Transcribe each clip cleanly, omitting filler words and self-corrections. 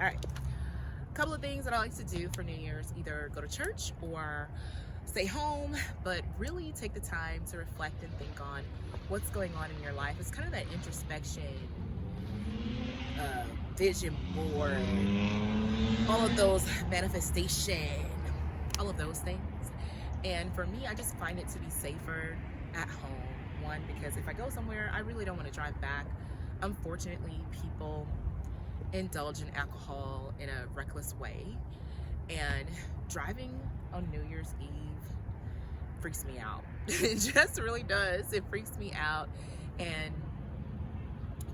All right. A couple of things that I like to do for New Year's, either go to church or stay home, but really take the time to reflect and think on what's going on in your life. It's kind of that introspection, vision board, all of those manifestation, all of those things. And for me, I just find it to be safer at home. One, because if I go somewhere, I really don't want to drive back. Unfortunately, people indulge in alcohol in a reckless way, and driving on New Year's Eve freaks me out. It just really does. It freaks me out. And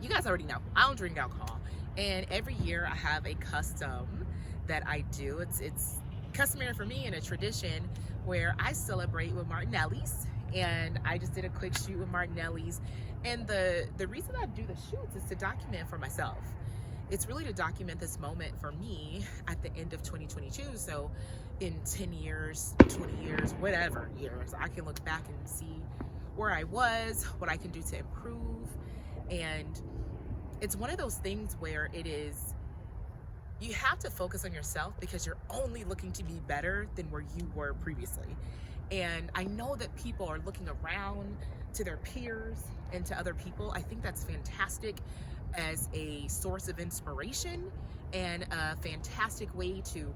you guys already know, I don't drink alcohol. And every year I have a custom that I do. It's customary for me and a tradition where I celebrate with Martinelli's. And I just did a quick shoot with Martinelli's. And the reason I do the shoots is to document for myself. It's really to document this moment for me at the end of 2022. So in 10 years, 20 years, whatever years, I can look back and see where I was, what I can do to improve. And it's one of those things where it is, you have to focus on yourself because you're only looking to be better than where you were previously. And I know that people are looking around to their peers and to other people. I think that's fantastic as a source of inspiration and a fantastic way to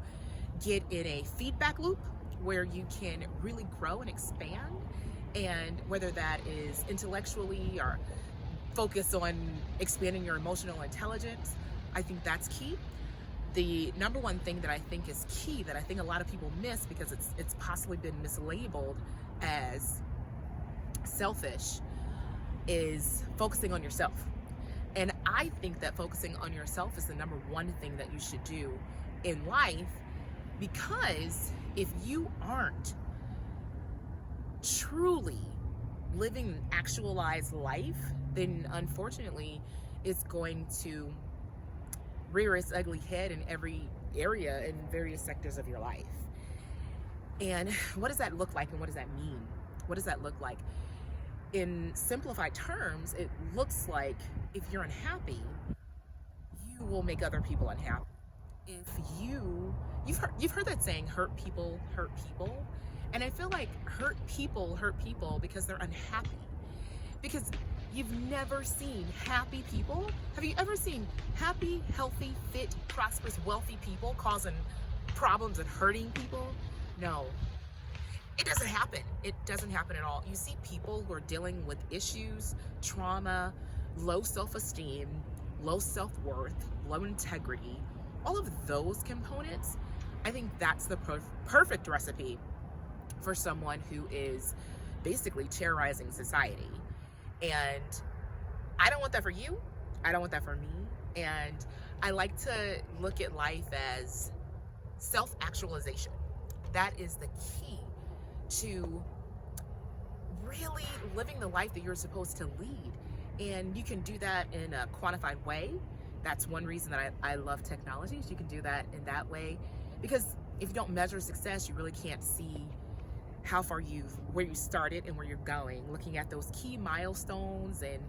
get in a feedback loop where you can really grow and expand. And whether that is intellectually or focus on expanding your emotional intelligence, I think that's key. The number one thing that I think is key, that I think a lot of people miss because it's possibly been mislabeled as selfish, is focusing on yourself. And I think that focusing on yourself is the number one thing that you should do in life, because if you aren't truly living an actualized life, then unfortunately it's going to rear its ugly head in every area in various sectors of your life. And what does that look like, and what does that mean? What does that look like? In simplified terms, it looks like if you're unhappy, you will make other people unhappy. If you've heard that saying, hurt people hurt people. And I feel like hurt people because they're unhappy. Because you've never seen happy people. Have you ever seen happy, healthy, fit, prosperous, wealthy people causing problems and hurting people? No. It doesn't happen. It doesn't happen at all. You see people who are dealing with issues, trauma, low self-esteem, low self-worth, low integrity, all of those components. I think that's the perfect recipe for someone who is basically terrorizing society. And I don't want that for you. I don't want that for me. And I like to look at life as self-actualization. That is the key to really living the life that you're supposed to lead. And you can do that in a quantified way. That's one reason that I love technology. You can do that in that way, because if you don't measure success, you really can't see how far where you started and where you're going. Looking at those key milestones and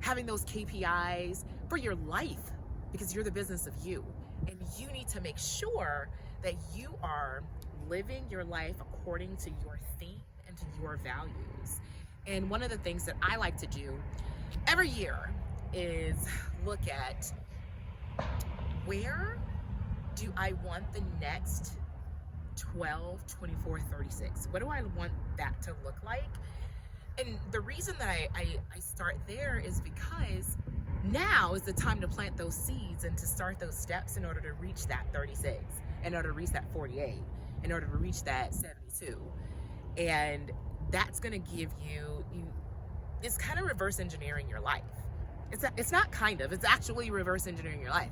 having those KPIs for your life, because you're the business of you. And you need to make sure that you are living your life according to your theme and to your values. And one of the things that I like to do every year is look at, where do I want the next 12, 24, 36? What do I want that to look like? And the reason that I start there is because now is the time to plant those seeds and to start those steps in order to reach that 36, in order to reach that 48, in order to reach that 72. And that's going to give you, it's kind of reverse engineering your life. It's not kind of, it's actually reverse engineering your life.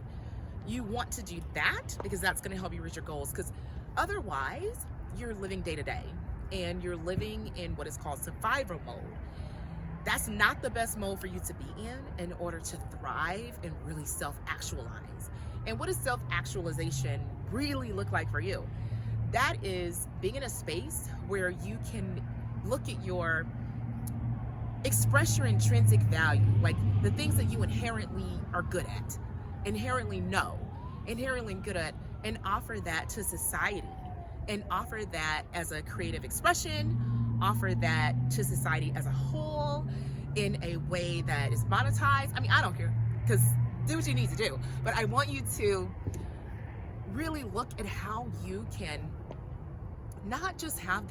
You want to do that because that's going to help you reach your goals, because otherwise you're living day to day and you're living in what is called survival mode. That's not the best mode for you to be in order to thrive and really self-actualize. And what does self-actualization really look like for you? That is being in a space where you can look at express your intrinsic value, like the things that you inherently are good at, inherently know, inherently good at, and offer that to society, and offer that as a creative expression, offer that to society as a whole in a way that is monetized. I mean, I don't care, because do what you need to do, but I want you to really look at how you can not just have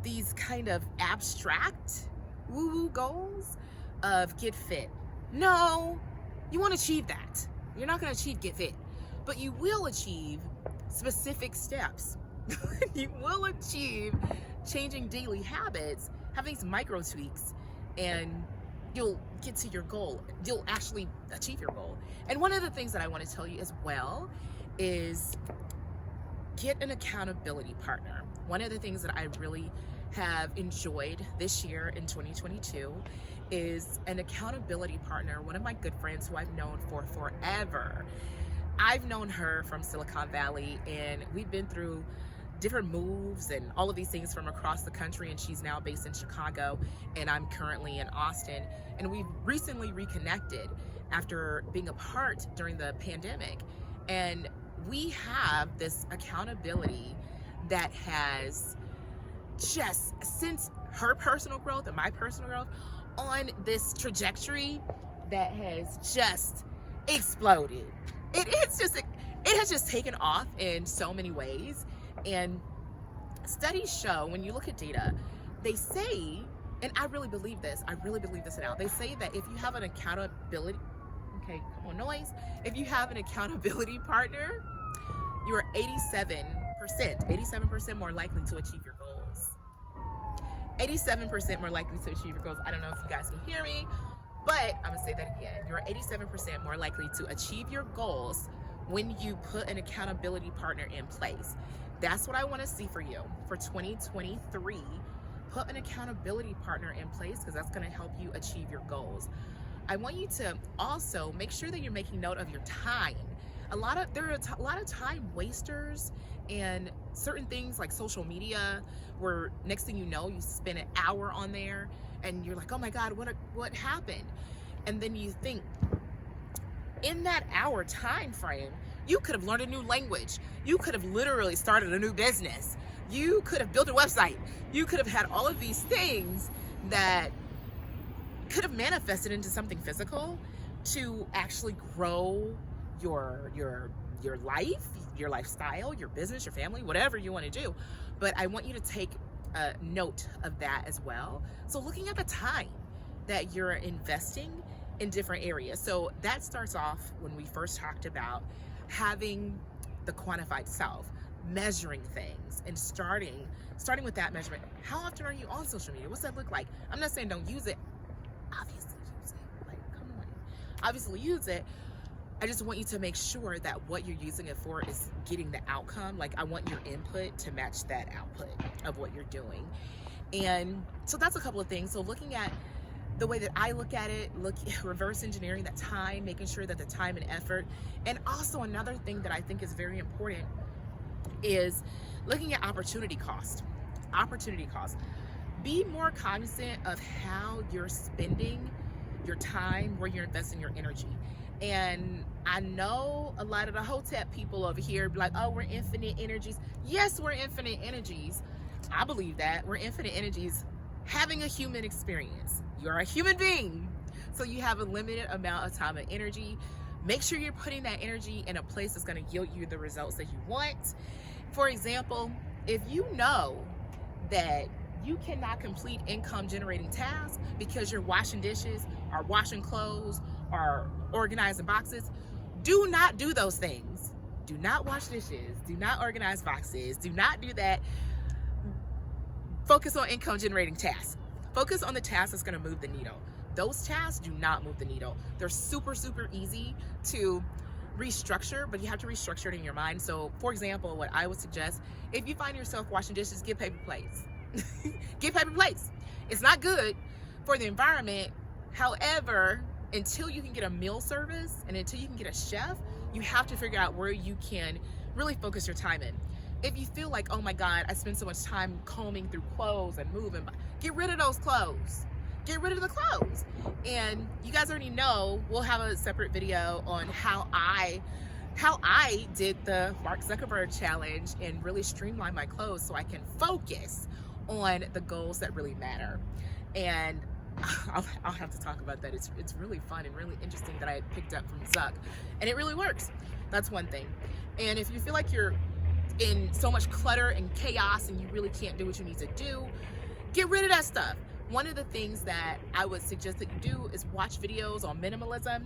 these kind of abstract woo-woo goals of get fit. No, you won't achieve that. You're not going to achieve get fit, but you will achieve specific steps. You will achieve changing daily habits, having some micro tweaks, and you'll get to your goal. You'll actually achieve your goal. And one of the things that I want to tell you as well is get an accountability partner. One of the things that I really have enjoyed this year in 2022 is an accountability partner. One of my good friends who I've known for forever. I've known her from Silicon Valley, and we've been through different moves and all of these things from across the country, and she's now based in Chicago, and I'm currently in Austin. And we've recently reconnected after being apart during the pandemic. And we have this accountability that has just, since her personal growth and my personal growth, on this trajectory that has just exploded. It has just taken off in so many ways. And studies show, when you look at data, they say, and I really believe this now, they say that if you have an accountability, okay, come on, noise, if you have an accountability partner, you are 87% more likely to achieve your goals. 87% more likely to achieve your goals. I don't know if you guys can hear me, but I'm gonna say that again. You're 87% more likely to achieve your goals when you put an accountability partner in place. That's what I want to see for you for 2023. Put an accountability partner in place, because that's going to help you achieve your goals. I want you to also make sure that you're making note of your time. There are a lot of time wasters, and certain things like social media, where next thing you know, you spend an hour on there and you're like, oh my God, what happened? And then you think, in that hour time frame, you could have learned a new language. You could have literally started a new business. You could have built a website. You could have had all of these things that could have manifested into something physical to actually grow your life, your lifestyle, your business, your family, whatever you want to do. But I want you to take note of that as well. So looking at the time that you're investing in different areas. So that starts off when we first talked about having the quantified self, measuring things, and starting with that measurement. How often are you on social media? What's that look like? I'm not saying don't use it. Obviously use it. Like, come on. Obviously use it. I just want you to make sure that what you're using it for is getting the outcome. Like, I want your input to match that output of what you're doing. And so that's a couple of things. So looking at the way that I look at it, reverse engineering that time, making sure that the time and effort. And also another thing that I think is very important is looking at opportunity cost. Opportunity cost. Be more cognizant of how you're spending your time, where you're investing your energy. And I know a lot of the Hotep people over here be like, oh, we're infinite energies. Yes, we're infinite energies. I believe that. We're infinite energies having a human experience. You're a human being, so you have a limited amount of time and energy. Make sure you're putting that energy in a place that's going to yield you the results that you want. For example, if you know that you cannot complete income generating tasks because you're washing dishes or washing clothes or organizing boxes, do not do those things. Do not wash dishes. Do not organize boxes. Do not do that. Focus on income generating tasks. Focus on the tasks that's going to move the needle. Those tasks do not move the needle. They're super, super easy to restructure, but you have to restructure it in your mind. So, for example, what I would suggest, if you find yourself washing dishes, get paper plates. Get paper plates. It's not good for the environment. However, until you can get a meal service and until you can get a chef, you have to figure out where you can really focus your time in. If you feel like, oh my God, I spend so much time combing through clothes and moving, get rid of those clothes. get rid of the clothes. And you guys already know, we'll have a separate video on how I did the Mark Zuckerberg challenge and really streamline my clothes so I can focus on the goals that really matter. And I'll have to talk about that. It's really fun and really interesting that I picked up from Zuck, and it really works. That's one thing. And if you feel like you're in so much clutter and chaos and you really can't do what you need to do, get rid of that stuff. One of the things that I would suggest that you do is watch videos on minimalism,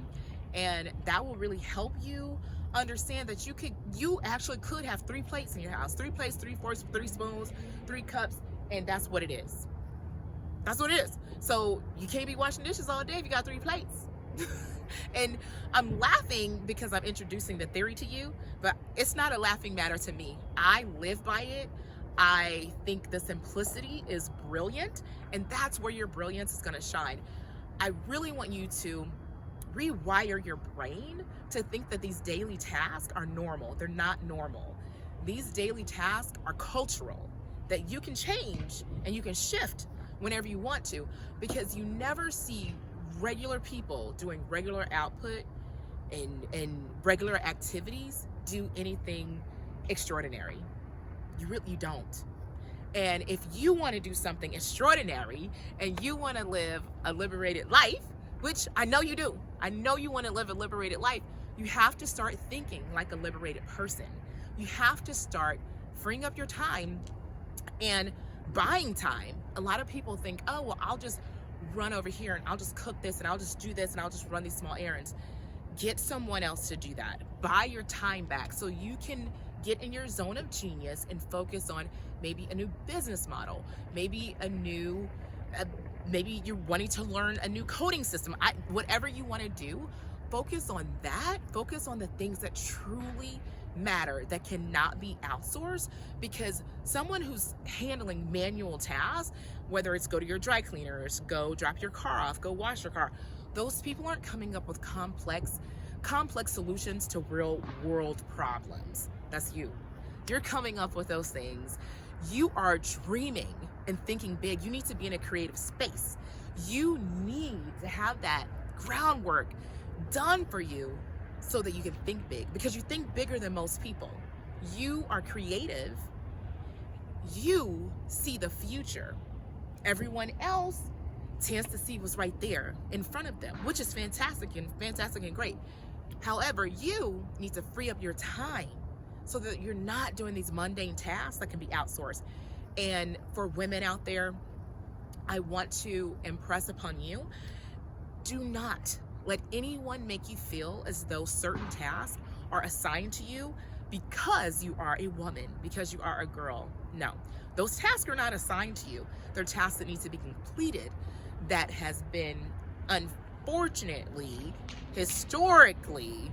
and that will really help you understand that you actually could have 3 plates in your house. 3 plates, 3 forks, 3 spoons, 3 cups, and that's what it is. That's what it is. So you can't be washing dishes all day if you got 3 plates. And I'm laughing because I'm introducing the theory to you, but it's not a laughing matter to me. I live by it. I think the simplicity is brilliant, and that's where your brilliance is going to shine. I really want you to rewire your brain to think that these daily tasks are normal. They're not normal. These daily tasks are cultural, that you can change and you can shift whenever you want to, because you never see regular people doing regular output and regular activities do anything extraordinary. You don't. And if you want to do something extraordinary and you want to live a liberated life, which I know you do, I know you want to live a liberated life, you have to start thinking like a liberated person. You have to start freeing up your time and buying time. A lot of people think, oh, well, I'll just run over here and I'll just cook this and I'll just do this and I'll just run these small errands. Get someone else to do that. Buy your time back so you can get in your zone of genius and focus on maybe a new business model, maybe maybe you're wanting to learn a new coding system. Whatever you want to do, focus on that. Focus on the things that truly matter, that cannot be outsourced, because someone who's handling manual tasks, whether it's go to your dry cleaners, go drop your car off, go wash your car, those people aren't coming up with complex solutions to real world problems. That's you. You're coming up with those things. You are dreaming and thinking big. You need to be in a creative space. You need to have that groundwork done for you so that you can think big, because you think bigger than most people. You are creative. You see the future. Everyone else tends to see what's right there in front of them, which is fantastic and great. However, you need to free up your time so that you're not doing these mundane tasks that can be outsourced. And for women out there, I want to impress upon you, do not let anyone make you feel as though certain tasks are assigned to you because you are a woman, because you are a girl. No, those tasks are not assigned to you. They're tasks that need to be completed, that has been, unfortunately, historically,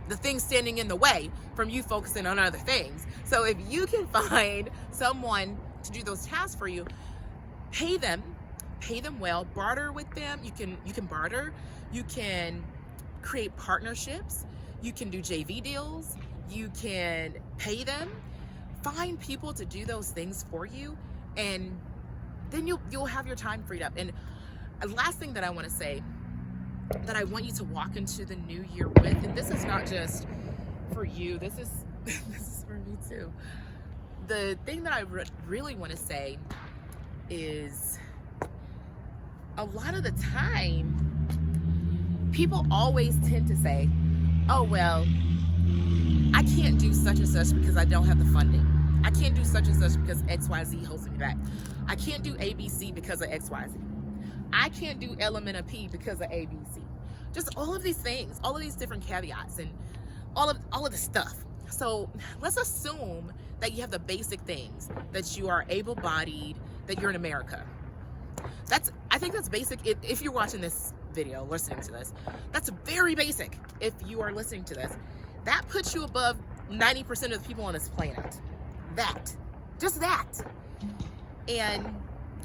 the thing standing in the way from you focusing on other things. So if you can find someone to do those tasks for you, pay them well, barter with them. You can barter, you can create partnerships, you can do JV deals, you can pay them, find people to do those things for you, and then you'll have your time freed up. And the last thing that I want to say, that I want you to walk into the new year with, and this is not just for you, this is for me too. The thing that I really want to say is, a lot of the time, people always tend to say, oh, well, I can't do such and such because I don't have the funding. I can't do such and such because XYZ holds me back. I can't do ABC because of XYZ. I can't do element of P because of ABC. Just all of these things, all of these different caveats and all of the stuff. So let's assume that you have the basic things, that you are able-bodied, that you're in America. I think that's basic. If you're watching this video, listening to this, that's very basic. If you are listening to this, that puts you above 90% of the people on this planet. Just that. And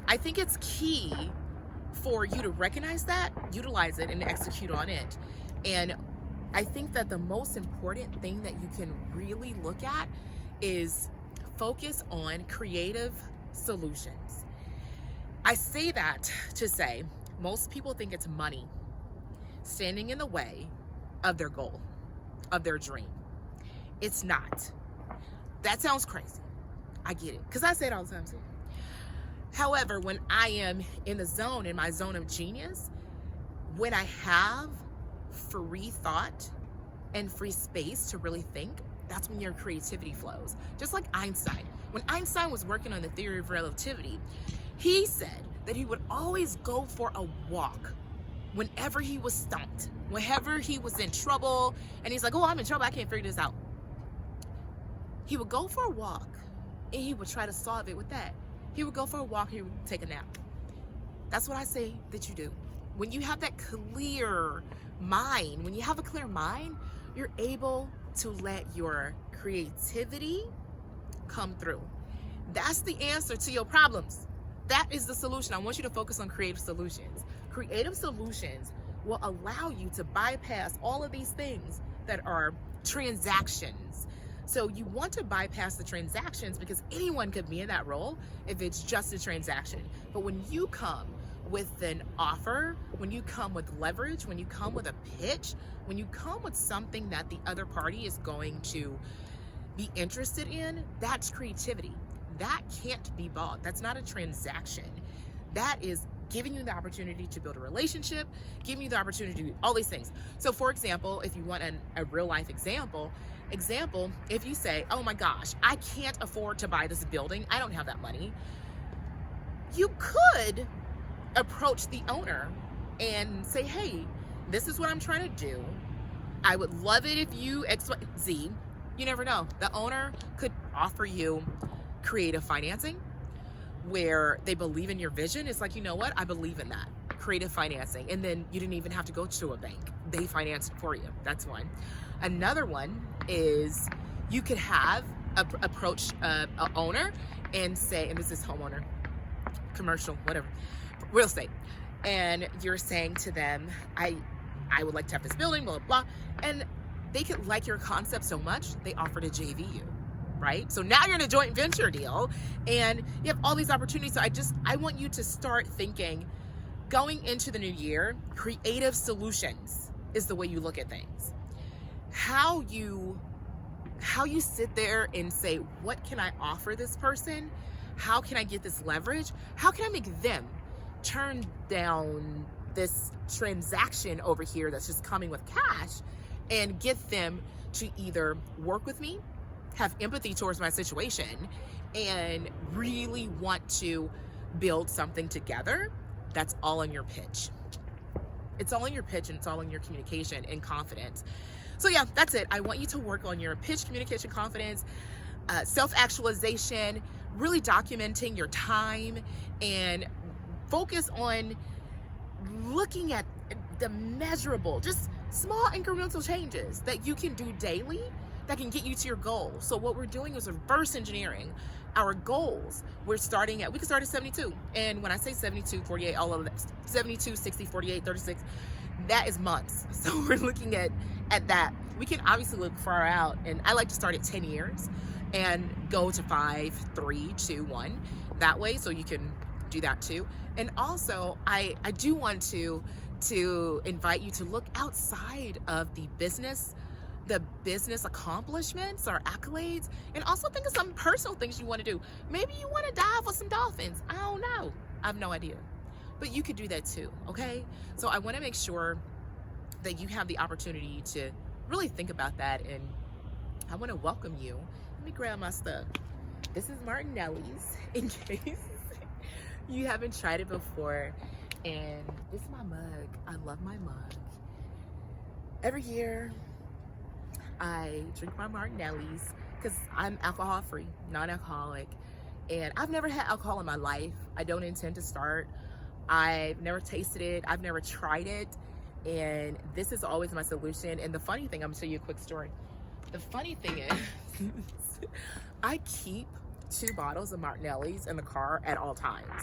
I think it's key for you to recognize that, utilize it, and execute on it. And I think that the most important thing that you can really look at is focus on creative solutions. I say that to say most people think it's money standing in the way of their goal, of their dream. It's not. That sounds crazy. I get it, because I say it all the time too. However, when I am in the zone, in my zone of genius, when I have free thought and free space to really think, that's when your creativity flows. Just like Einstein. When Einstein was working on the theory of relativity, he said that he would always go for a walk whenever he was stumped, whenever he was in trouble, and he's like, oh, I'm in trouble, I can't figure this out. He would go for a walk, and he would try to solve it with that. He would go for a walk, he would take a nap. That's what I say that you do. When you have that clear mind, when you have a clear mind, you're able to let your creativity come through. That's the answer to your problems. That is the solution. I want you to focus on creative solutions. Creative solutions will allow you to bypass all of these things that are transactions. So you want to bypass the transactions because anyone could be in that role if it's just a transaction. But when you come with an offer, when you come with leverage, when you come with a pitch, when you come with something that the other party is going to be interested in, that's creativity. That can't be bought. That's not a transaction. That is giving you the opportunity to build a relationship, giving you the opportunity to do all these things. So for example, if you want a real life example, if you say, oh my gosh, I can't afford to buy this building, I don't have that money, you could approach the owner and say, hey, this is what I'm trying to do. I would love it if you X, Y, Z. You never know. The owner could offer you creative financing where they believe in your vision. It's like, you know what? I believe in that. Creative financing. And then you didn't even have to go to a bank. They finance it for you. That's one. Another one is you could have approach a owner and say, and this is homeowner, commercial, whatever, real estate. And you're saying to them, I would like to have this building, blah, blah, blah. And they could like your concept so much, they offer to JV you, right? So now you're in a joint venture deal and you have all these opportunities. So I want you to start thinking, going into the new year, creative solutions is the way you look at things. How you sit there and say, what can I offer this person? How can I get this leverage? How can I make them turn down this transaction over here that's just coming with cash and get them to either work with me, have empathy towards my situation, and really want to build something together? That's all in your pitch. It's all in your pitch and it's all in your communication and confidence. So yeah, that's it. I want you to work on your pitch, communication, confidence, self-actualization, really documenting your time, and focus on looking at the measurable, just small incremental changes that you can do daily that can get you to your goal. So what we're doing is reverse engineering our goals. We can start at 72. And when I say 72, 48, all of that, 72, 60, 48, 36, that is months. So we're looking at that. We can obviously look far out, and I like to start at 10 years and go to 5, 3, 2, 1 that way, so you can do that too. And also I do want to invite you to look outside of the business accomplishments or accolades, and also think of some personal things you want to do. Maybe you want to dive with some dolphins. I don't know. I have no idea. But you could do that too, okay? So I want to make sure that you have the opportunity to really think about that, and I want to welcome you. Let me grab my stuff. This is Martinelli's, in case you haven't tried it before. And this is my mug. I love my mug. Every year, I drink my Martinelli's because I'm alcohol free, non-alcoholic, and I've never had alcohol in my life. I don't intend to start. I've never tasted it. I've never tried it, and this is always my solution. And the funny thing, I'm gonna tell you a quick story. The funny thing is, I keep 2 bottles of Martinelli's in the car at all times,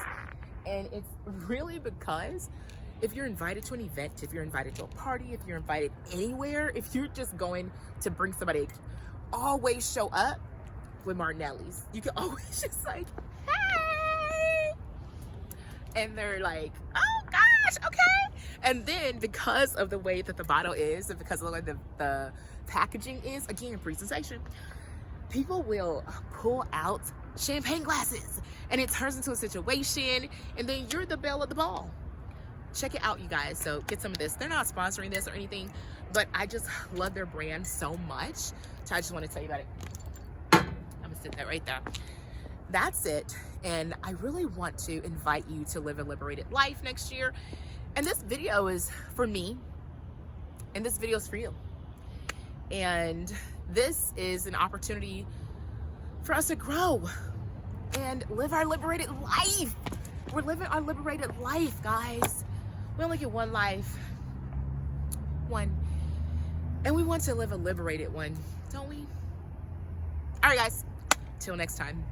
and it's really because if you're invited to an event, if you're invited to a party, if you're invited anywhere, if you're just going to bring somebody, always show up with Martinelli's. You can always just like, hey! and they're like, oh gosh, okay. And then because of the way that the bottle is, and because of the way the packaging is, again, presentation, people will pull out champagne glasses and it turns into a situation, and then you're the belle of the ball. Check it out, you guys. So get some of this. They're not sponsoring this or anything, but I just love their brand so much. So I just want to tell you about it. I'm gonna sit that right there. That's it. And I really want to invite you to live a liberated life next year. And this video is for me, and this video is for you. And this is an opportunity for us to grow and live our liberated life. We're living our liberated life, guys. We only get one life, and we want to live a liberated one, don't we? All right, guys, till next time.